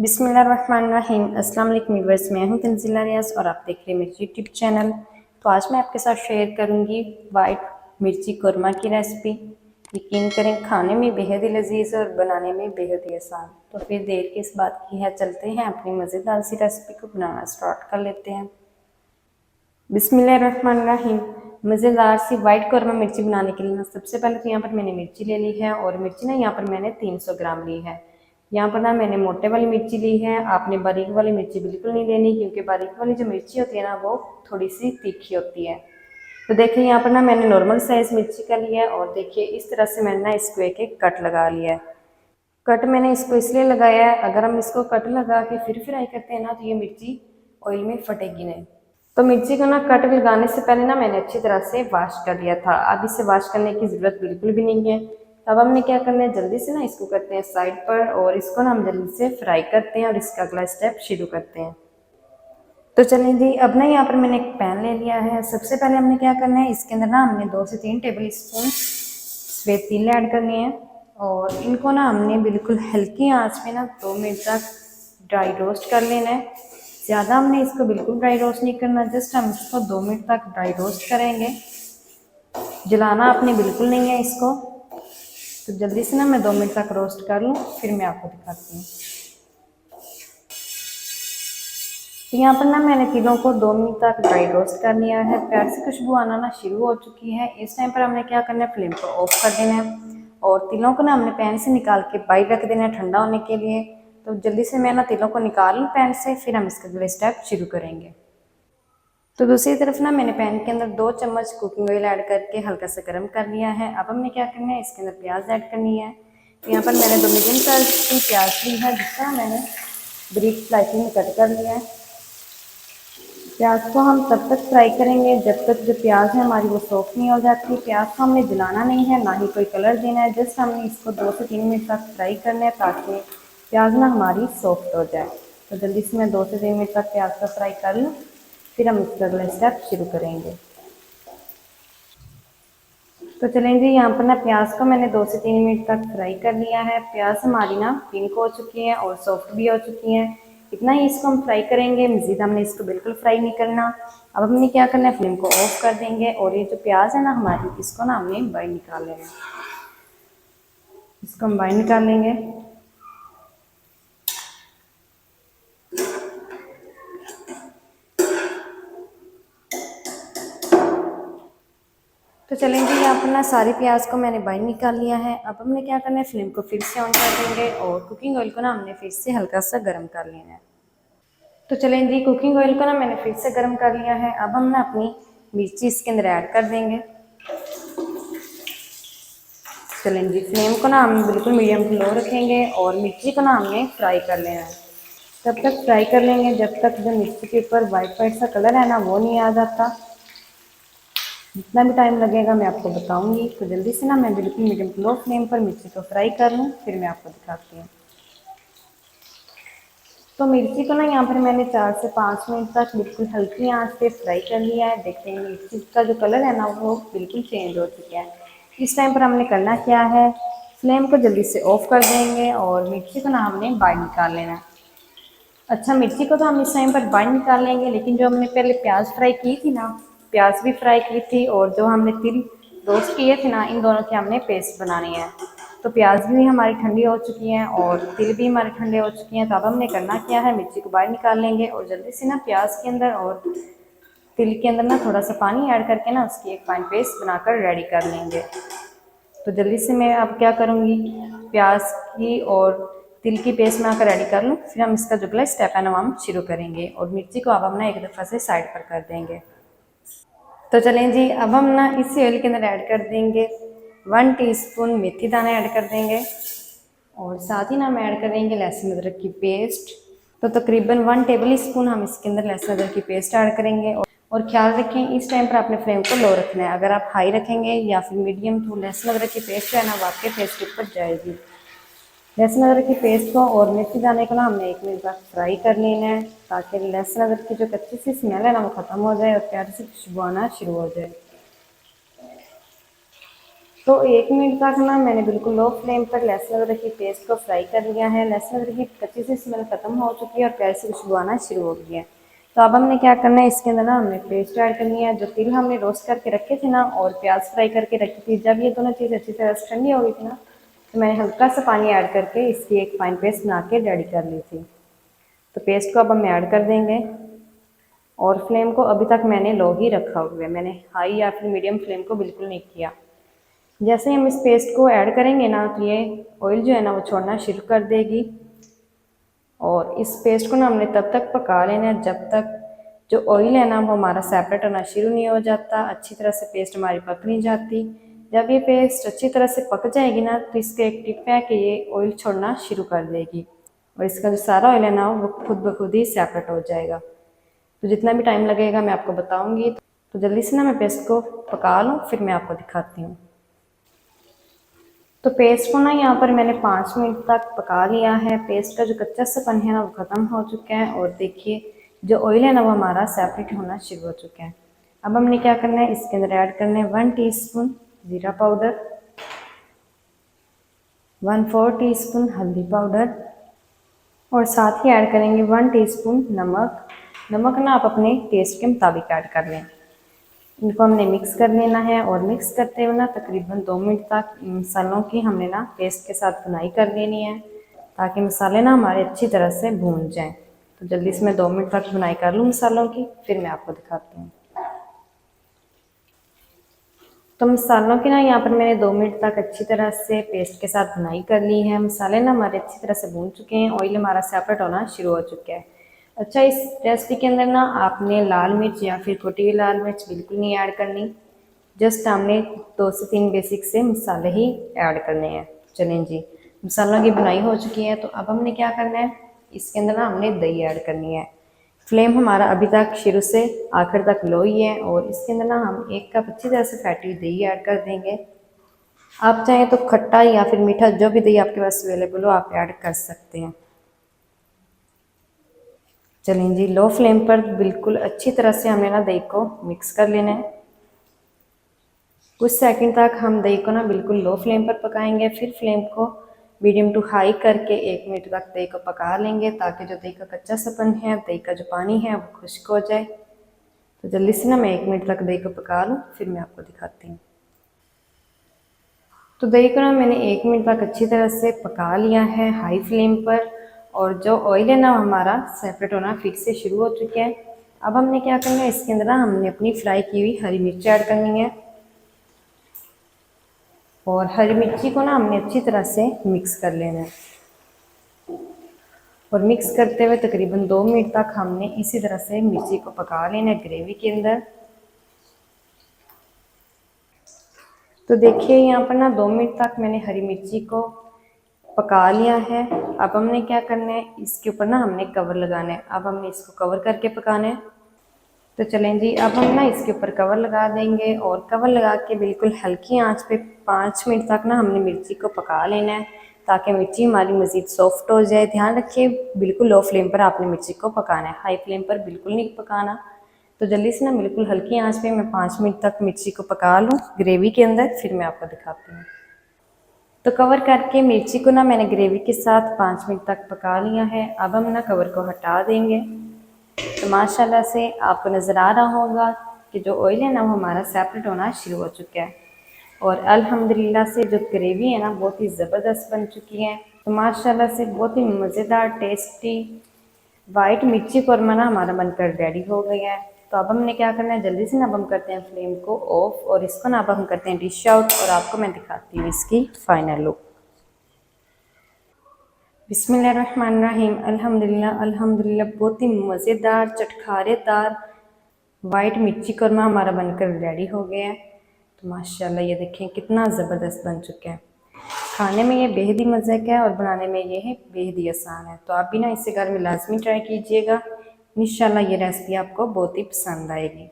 बिस्मिल्लाहिर्रहमानिर्रहीम। अस्सलाम वालेकुम व्यूअर्स, मैं हूं तंजीला रियाज और आप देख रहे हैं मेरे यूट्यूब चैनल। तो आज मैं आपके साथ शेयर करूंगी वाइट मिर्ची कौरमा की रेसिपी। यकीन करें, खाने में बेहद ही लजीज और बनाने में बेहद ही आसान। तो फिर देर किस बात की है, चलते हैं अपनी मज़ेदार सी रेसिपी को बनाना स्टार्ट कर लेते हैं। बिस्मिल्लाहिर्रहमानिर्रहीम। मज़ेदार सी वाइट कौरमा मिर्ची बनाने के लिए ना सबसे पहले तो यहाँ पर मैंने मिर्ची ले ली है और मिर्ची ना यहाँ पर मैंने 300 ग्राम ली है। यहाँ पर ना मैंने मोटे वाली मिर्ची ली है। आपने बारीक वाली मिर्ची बिल्कुल नहीं लेनी, क्योंकि बारीक वाली जो मिर्ची होती है ना वो थोड़ी सी तीखी होती है। तो देखिए यहाँ पर ना मैंने नॉर्मल साइज़ मिर्ची का लिया है और देखिए इस तरह से मैंने ना इसको एक एक कट लगा लिया है। कट मैंने इसको इसलिए लगाया है, अगर हम इसको कट लगा के फिर फ्राई करते हैं ना तो ये मिर्ची ऑयल में फटेगी नहीं। तो मिर्ची को ना कट लगाने से पहले ना मैंने अच्छी तरह से वॉश कर लिया था। अब इसे वॉश करने की ज़रूरत बिल्कुल भी नहीं है। तब हमने क्या करना है, जल्दी से ना इसको करते हैं साइड पर और इसको ना हम जल्दी से फ्राई करते हैं और इसका अगला स्टेप शुरू करते हैं। तो चलिए जी, अब ना यहाँ पर मैंने एक पैन ले लिया है। सबसे पहले हमने क्या करना है, इसके अंदर ना हमने 2 से 3 टेबल स्पून सफ़ेद तिल ऐड करने हैं और इनको ना हमने बिल्कुल हल्की आंच पे ना 2 मिनट तक ड्राई रोस्ट कर लेना है। ज़्यादा हमने इसको बिल्कुल ड्राई रोस्ट नहीं करना, जस्ट हम इसको 2 मिनट तक ड्राई रोस्ट करेंगे। जलाना आपने बिल्कुल नहीं है इसको। तो जल्दी से ना मैं 2 मिनट तक रोस्ट कर लूँ, फिर मैं आपको दिखाती हूँ। तो यहाँ पर ना मैंने तिलों को 2 मिनट तक ड्राई रोस्ट कर लिया है। प्यार से खुशबू आना ना शुरू हो चुकी है। इस टाइम पर हमने क्या करना है, फ्लेम को ऑफ कर देना है और तिलों को ना हमने पैन से निकाल के बाहर रख देना है ठंडा होने के लिए। तो जल्दी से मैं ना तिलों को निकाल लूँ पैन से, फिर हम इसका अगले स्टेप शुरू करेंगे। तो दूसरी तरफ ना मैंने पैन के अंदर 2 चम्मच कुकिंग ऑयल ऐड करके हल्का सा गर्म कर लिया है। अब हमने क्या करना है, इसके अंदर प्याज ऐड करनी है। तो यहाँ पर मैंने 2 मीडियम साइज की प्याज ली है, जिसका मैंने ब्रीक स्लाइसिंग में कट कर लिया है। प्याज को हम तब तक फ्राई करेंगे जब तक जो प्याज है हमारी वो सॉफ्ट नहीं हो जाती। प्याज को हमने जलाना नहीं है, ना ही कोई कलर देना है, जस्ट हमने इसको 2 से 3 मिनट तक फ्राई करना है ताकि प्याज ना हमारी सॉफ्ट हो जाए। तो जल्दी से मैं 2 से 3 मिनट तक प्याज को फ्राई कर लूँ, फिर हम इसका अगला स्टेप शुरू करेंगे। तो चलें जी, यहाँ पर ना प्याज को मैंने 2 से 3 मिनट तक फ्राई कर लिया है। प्याज हमारी ना पिंक हो चुकी है और सॉफ्ट भी हो चुकी है। इतना ही इसको हम फ्राई करेंगे, मज़ीद हमने इसको बिल्कुल फ्राई नहीं करना। अब हमने क्या करना है, फ्लेम को ऑफ कर देंगे और ये जो प्याज है ना हमारी, इसको ना हमने बाहर निकाल लेना है। इसको हम बाहर निकाल लेंगे। तो चलें जी, यहाँ पर ना सारी प्याज को मैंने बाहर निकाल लिया है। अब हमने क्या करना है, फ्लेम को फिर से ऑन कर देंगे और कुकिंग ऑयल को ना हमने फिर से हल्का सा गर्म कर लेना है। तो चलें जी, कुकिंग ऑयल को ना मैंने फिर से गर्म कर लिया है। अब हम ना अपनी मिर्ची इसके अंदर ऐड कर देंगे। चलें जी, फ्लेम को ना हम बिल्कुल मीडियम टू लो रखेंगे और मिर्ची को ना हमने फ्राई कर लेना है। तब तक फ्राई कर लेंगे जब तक जो मिर्ची के ऊपर वाइट वाइट सा कलर है ना वो नहीं आ जाता। जितना भी टाइम लगेगा मैं आपको बताऊंगी। तो जल्दी से ना मैं बिल्कुल मीडियम टू लो फ्लेम पर मिर्ची को फ्राई कर लूँ, फिर मैं आपको दिखाती हूँ। तो मिर्ची को ना यहाँ पर मैंने 4 से 5 मिनट तक बिल्कुल हल्की आंच पे फ्राई कर लिया है। देखते हैं मिर्ची का जो कलर है ना वो बिल्कुल चेंज हो चुका है। इस टाइम पर हमने करना क्या है, फ्लेम को जल्दी से ऑफ कर देंगे और मिर्ची को ना हमने बाहर निकाल लेना है। अच्छा, मिर्ची को तो हम इस टाइम पर बाहर निकाल लेंगे, लेकिन जो हमने पहले प्याज फ्राई की थी ना, प्याज भी फ्राई की थी और जो हमने तिल रोस्ट किए थे ना, इन दोनों की हमने पेस्ट बनानी है। तो प्याज भी हमारी ठंडी हो चुकी हैं और तिल भी हमारे ठंडे हो चुकी हैं। तो अब हमने करना क्या है, मिर्ची को बाहर निकाल लेंगे और जल्दी से ना प्याज के अंदर और तिल के अंदर ना थोड़ा सा पानी ऐड करके ना उसकी एक फाइन पेस्ट बनाकर रेडी कर लेंगे। तो जल्दी से मैं अब क्या करूँगी, प्याज की और तिल की पेस्ट बनाकर रेडी कर लूँ, फिर हम इसका जो अगला स्टेप है ना हम शुरू करेंगे। और मिर्ची को अब हम ना एक दफ़ा से साइड पर कर देंगे। तो चलें जी, अब हम ना इसी ऑयल के अंदर ऐड कर देंगे 1 टीस्पून मेथी दाना ऐड कर देंगे और साथ ही ना हम ऐड करेंगे लहसुन अदरक की पेस्ट। तो तकरीबन 1 टेबल स्पून हम इसके अंदर लहसुन अदरक की पेस्ट ऐड करेंगे। और ख्याल रखें, इस टाइम पर आपने फ्लेम को लो रखना है। अगर आप हाई रखेंगे या फिर मीडियम, तो लहसुन अदरक की पेस्ट जो है ना वो आपके फेस के ऊपर जाएगी। लहसुन अदरक की पेस्ट को और मिर्ची दाने को ना हमने 1 मिनट तक फ्राई कर लेना है, ताकि लहसुन अदरक की जो कच्ची सी स्मेल है ना वो ख़त्म हो जाए और प्यारी सी खुशबू आना शुरू हो जाए। तो 1 मिनट तक ना मैंने बिल्कुल लो फ्लेम पर लहसुन अदरक की पेस्ट को फ्राई कर लिया है। लहसुन अदरक की कच्ची सी स्मेल खत्म हो चुकी है और प्याज से खुशबू आना शुरू हो गई है। तो अब हमने क्या करना है, इसके अंदर ना हमने पेस्ट ऐड करनी है। जो तिल हमने रोस्ट करके रखे थे ना और प्याज फ्राई करके रखी थी, जब ये दोनों चीज़ अच्छी तरह से ठंडी हो गई थी ना, तो मैंने हल्का सा पानी ऐड करके इसकी एक फाइन पेस्ट बना के रेडी कर ली थी। तो पेस्ट को अब हम ऐड कर देंगे और फ्लेम को अभी तक मैंने लो ही रखा हुआ है, मैंने हाई या फिर मीडियम फ्लेम को बिल्कुल नहीं किया। जैसे ही हम इस पेस्ट को ऐड करेंगे ना, तो ये ऑयल जो है ना वो छोड़ना शुरू कर देगी। और इस पेस्ट को ना हमने तब तक पका लेना है जब तक जो ऑयल है ना वो हमारा सेपरेट होना शुरू नहीं हो जाता, अच्छी तरह से पेस्ट हमारी पक नहीं जाती। जब ये पेस्ट अच्छी तरह से पक जाएगी ना, तो इसका एक टिप है कि ये ऑयल छोड़ना शुरू कर देगी और इसका जो सारा ऑयल है ना वो खुद ब खुद ही सेपरेट हो जाएगा। तो जितना भी टाइम लगेगा मैं आपको बताऊंगी। तो जल्दी से ना मैं पेस्ट को पका लूँ, फिर मैं आपको दिखाती हूँ। तो पेस्ट को ना यहाँ पर मैंने 5 मिनट तक पका लिया है। पेस्ट का जो कच्चा सापन है ना वो ख़त्म हो चुका है और देखिए जो ऑयल है ना वो हमारा सेपरेट होना शुरू हो चुका है। अब हमने क्या करना है, इसके अंदर ऐड करना है 1 टीस्पून जीरा पाउडर, 1/4 टीस्पून हल्दी पाउडर और साथ ही ऐड करेंगे 1 टीस्पून नमक। नमक ना आप अपने टेस्ट के मुताबिक ऐड कर लें। इनको हमने मिक्स कर लेना है और मिक्स करते हुए ना तकरीबन 2 मिनट तक मसालों की हमने ना पेस्ट के साथ भुनाई कर लेनी है, ताकि मसाले ना हमारे अच्छी तरह से भून जाएं। तो जल्दी से मैं 2 मिनट तक भुनाई कर लूँ मसालों की, फिर मैं आपको दिखाती हूँ। तो मसालों की ना यहाँ पर मैंने 2 मिनट तक अच्छी तरह से पेस्ट के साथ भुनाई कर ली है। मसाले ना हमारे अच्छी तरह से भून चुके हैं, ऑयल हमारा सेपरेट होना शुरू हो चुका है। अच्छा, इस रेसिपी के अंदर ना आपने लाल मिर्च या फिर कुटी हुई लाल मिर्च बिल्कुल नहीं ऐड करनी। जस्ट हमने 2 से 3 बेसिक से मसाले ही ऐड करने हैं। चलें जी, मसालों की बुनाई हो चुकी है। तो अब हमने क्या करना है, इसके अंदर ना हमने दही ऐड करनी है। फ्लेम हमारा अभी तक शुरू से आखिर तक लो ही है और इसके अंदर ना हम 1 कप अच्छी तरह से फैटी हुई दही ऐड कर देंगे। आप चाहें तो खट्टा या फिर मीठा जो भी दही आपके पास अवेलेबल हो आप ऐड कर सकते हैं। चलें जी, लो फ्लेम पर बिल्कुल अच्छी तरह से हमें ना दही को मिक्स कर लेना है। कुछ सेकंड तक हम दही को ना बिल्कुल लो फ्लेम पर पकाएंगे, फिर फ्लेम को मीडियम टू हाई करके 1 मिनट तक दही को पका लेंगे, ताकि जो दही का कच्चा सपन है, दही का जो पानी है वो खुश्क हो जाए। तो जल्दी से ना मैं 1 मिनट तक दही को पका लूँ, फिर मैं आपको दिखाती हूँ। तो दही को ना मैंने 1 मिनट तक अच्छी तरह से पका लिया है हाई फ्लेम पर, और जो ऑयल है ना हमारा सेपरेट होना फिर से शुरू हो चुका है। अब हमने क्या करना है, इसके अंदर ना हमने अपनी फ्राई की हुई हरी मिर्च ऐड करनी है और हरी मिर्ची को ना हमने अच्छी तरह से मिक्स कर लेना है। और मिक्स करते हुए तकरीबन 2 मिनट तक हमने इसी तरह से मिर्ची को पका लेना है ग्रेवी के अंदर। तो देखिए यहाँ पर ना 2 मिनट तक मैंने हरी मिर्ची को पका लिया है। अब हमने क्या करना है, इसके ऊपर ना हमने कवर लगाना है। अब हमने इसको कवर करके पकाना है। तो चलें जी, अब हम ना इसके ऊपर कवर लगा देंगे और कवर लगा के बिल्कुल हल्की आंच पे 5 मिनट तक ना हमने मिर्ची को पका लेना है, ताकि मिर्ची हमारी मज़ीद सॉफ्ट हो जाए। ध्यान रखिए बिल्कुल लो फ्लेम पर आपने मिर्ची को पकाना है, हाई फ्लेम पर बिल्कुल नहीं पकाना। तो जल्दी से ना बिल्कुल हल्की आंच पे मैं 5 मिनट तक मिर्ची को पका लूँ ग्रेवी के अंदर, फिर मैं आपको दिखाती हूँ। तो कवर करके मिर्ची को ना मैंने ग्रेवी के साथ 5 मिनट तक पका लिया है। अब हम ना कवर को हटा देंगे। तो माशाल्लाह से आपको नज़र आ रहा होगा कि जो ऑयल है ना वो हमारा सेपरेट होना शुरू हो चुका है और अल्हम्दुलिल्लाह से जो ग्रेवी है ना बहुत ही ज़बरदस्त बन चुकी है। तो माशाल्लाह से बहुत ही मज़ेदार टेस्टी वाइट मिर्ची कौरमा ना हमारा बनकर रेडी हो गया है। तो अब हमने क्या करना है, जल्दी से ना अब हम करते हैं फ्लेम को ऑफ और इसको ना अब हम करते हैं डिश आउट और आपको मैं दिखाती हूँ इसकी फाइनल लुक। बिस्मिल्लाहिर्रहमानिर्रहीम, अल्हम्दुलिल्लाह अल्हम्दुलिल्लाह। बहुत ही मज़ेदार चटखारेदार वाइट मिर्ची कौरमा हमारा बनकर रेडी हो गया है। तो माशाल्लाह ये देखें कितना ज़बरदस्त बन चुका है। खाने में ये बेहद ही मज़े का है और बनाने में ये है बेहद ही आसान है। तो आप भी ना इसे घर में लाजमी ट्राई कीजिएगा, इंशाल्लाह ये रेसिपी आपको बहुत ही पसंद आएगी।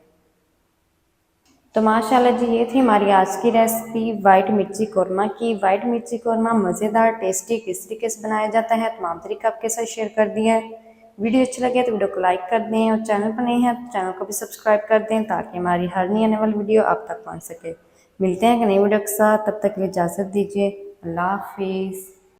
तो माशाल्लाह जी ये थी हमारी आज की रेसिपी वाइट मिर्ची कौरमा की। वाइट मिर्ची कौरमा मज़ेदार टेस्टी किस तरीके से बनाया जाता है तमाम तरीका आपके साथ शेयर कर दिया है। वीडियो अच्छी लगे तो वीडियो को लाइक कर दें और चैनल पर नहीं है तो चैनल को भी सब्सक्राइब कर दें, ताकि हमारी हर नई आने वाली वीडियो आप तक पहुँच सके। मिलते हैं एक नई वीडियो के साथ, तब तक के लिए इजाज़त दीजिए। अल्लाह हाफिज़।